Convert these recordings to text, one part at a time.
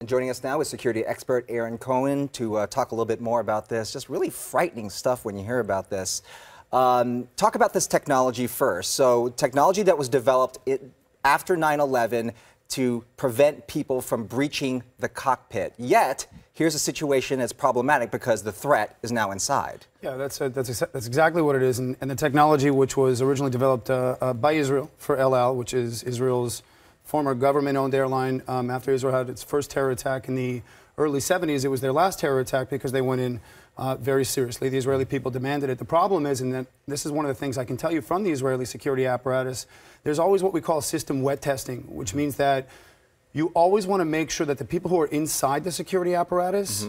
And joining us now is security expert Aaron Cohen to talk a little bit more about this. Just really frightening stuff when you hear about this. Talk about this technology first. So technology that was developed after 9/11 to prevent people from breaching the cockpit. Yet, here's a situation that's problematic because the threat is now inside. Yeah, that's exactly what it is. And the technology, which was originally developed by Israel for El Al, which is Israel's former government-owned airline. After Israel had its first terror attack in the early 70s, it was their last terror attack because they went in very seriously. The Israeli people demanded it. The problem is, and that this is one of the things I can tell you from the Israeli security apparatus, there's always what we call system wet testing, which means that you always want to make sure that the people who are inside the security apparatus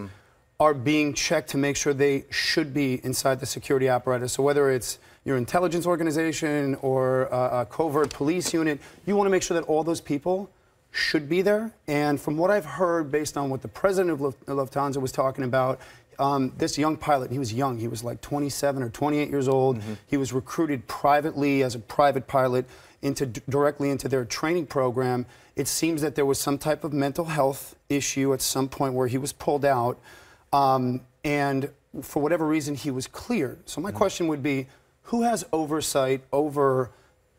are being checked to make sure they should be inside the security apparatus. So whether it's your intelligence organization or a covert police unit, you want to make sure that all those people should be there. And from what I've heard, based on what the president of Lufthansa was talking about, this young pilot, he was young, he was like 27 or 28 years old. He was recruited privately as a private pilot directly into their training program. It seems that there was some type of mental health issue at some point where he was pulled out, and for whatever reason he was cleared. So my question would be, who has oversight over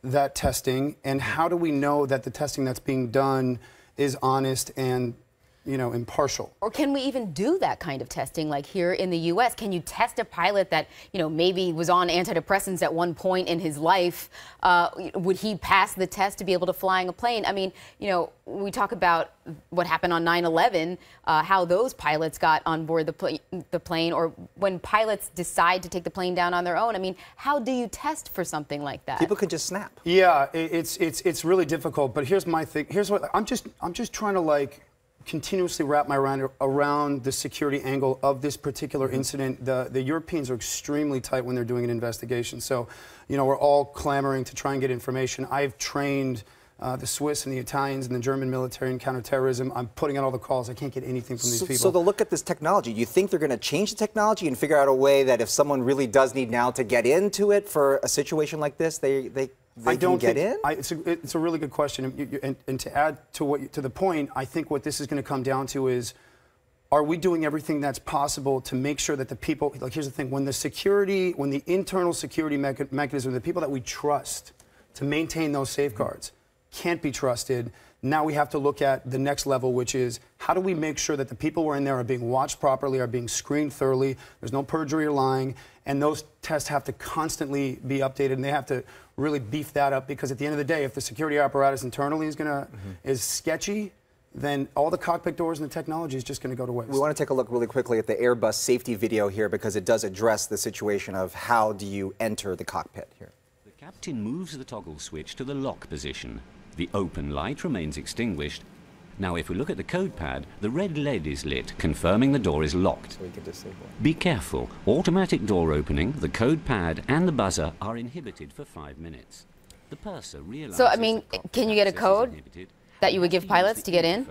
that testing, and how do we know that the testing that's being done is honest and, you know, impartial? Or can we even do that kind of testing like here in the U.S.? Can you test a pilot that, you know, maybe was on antidepressants at one point in his life? Would he pass the test to be able to flying a plane? I mean, you know, we talk about what happened on 9/11, how those pilots got on board the plane, or when pilots decide to take the plane down on their own. I mean, how do you test for something like that? People could just snap. Yeah, it's really difficult. But here's my thing. Here's what I'm just trying to like continuously wrap my mind around the security angle of this particular incident. The Europeans are extremely tight when they're doing an investigation. So, you know, we're all clamoring to try and get information. I've trained the Swiss and the Italians and the German military in counterterrorism. I'm putting out all the calls. I can't get anything from these people. So they'll look at this technology. Do you think they're going to change the technology and figure out a way that if someone really does need now to get into it for a situation like this, they can get in? It's a really good question. And to add to the point, I think what this is going to come down to is, are we doing everything that's possible to make sure that the people, like here's the thing, when the internal security mechanism, the people that we trust to maintain those safeguards can't be trusted, now we have to look at the next level, which is how do we make sure that the people who are in there are being watched properly, are being screened thoroughly, there's no perjury or lying, and those tests have to constantly be updated, and they have to really beef that up, because at the end of the day, if the security apparatus internally is sketchy, then all the cockpit doors and the technology is just going to go to waste. We want to take a look really quickly at the Airbus safety video here, because it does address the situation of how do you enter the cockpit here. The captain moves the toggle switch to the lock position. The open light remains extinguished. Now, if we look at the code pad, the red LED is lit, confirming the door is locked. So we can disable it. Be careful. Automatic door opening, the code pad, and the buzzer are inhibited for 5 minutes. The purser realizes. So, I mean, can you get a code that you would give pilots to get in?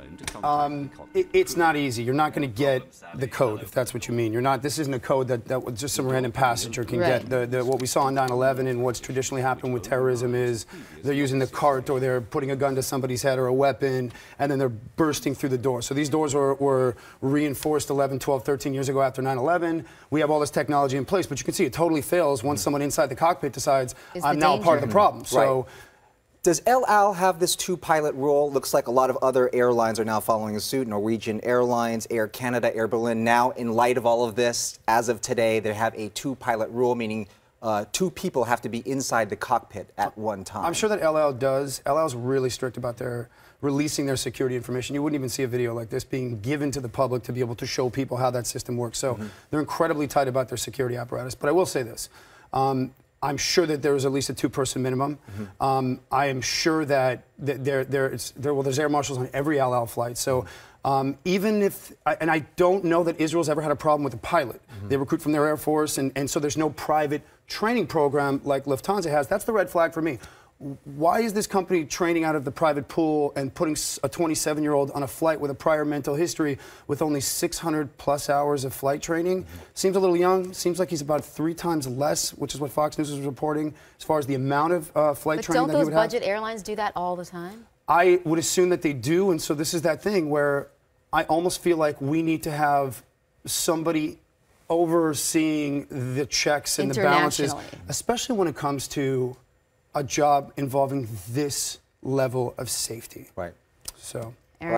It's not easy. You're not going to get the code, if that's what you mean. You're not. This isn't a code that just some random passenger can get. What we saw on 9/11 and what's traditionally happened with terrorism is they're using the cart, or they're putting a gun to somebody's head or a weapon, and then they're bursting through the door. So these doors were reinforced 11, 12, 13 years ago after 9/11. We have all this technology in place, but you can see it totally fails once someone inside the cockpit decides, I'm now part of the problem. So. Does El Al have this two-pilot rule? Looks like a lot of other airlines are now following suit. Norwegian Airlines, Air Canada, Air Berlin. Now, in light of all of this, as of today, they have a two-pilot rule, meaning two people have to be inside the cockpit at one time. I'm sure that El Al does. El Al's really strict about releasing their security information. You wouldn't even see a video like this being given to the public to be able to show people how that system works. So they're incredibly tight about their security apparatus. But I will say this. I'm sure that there is at least a two-person minimum. I am sure that there's air marshals on every El Al flight. So even if, and I don't know that Israel's ever had a problem with a pilot. They recruit from their Air Force, and so there's no private training program like Lufthansa has. That's the red flag for me. Why is this company training out of the private pool and putting a 27-year-old on a flight with a prior mental history with only 600+ hours of flight training? Seems a little young. Seems like he's about 3 times less, which is what Fox News was reporting, as far as the amount of flight training that he would have. But don't those budget airlines do that all the time? I would assume that they do, and so this is that thing where I almost feel like we need to have somebody overseeing the checks and the balances, especially when it comes to a job involving this level of safety. Right. So.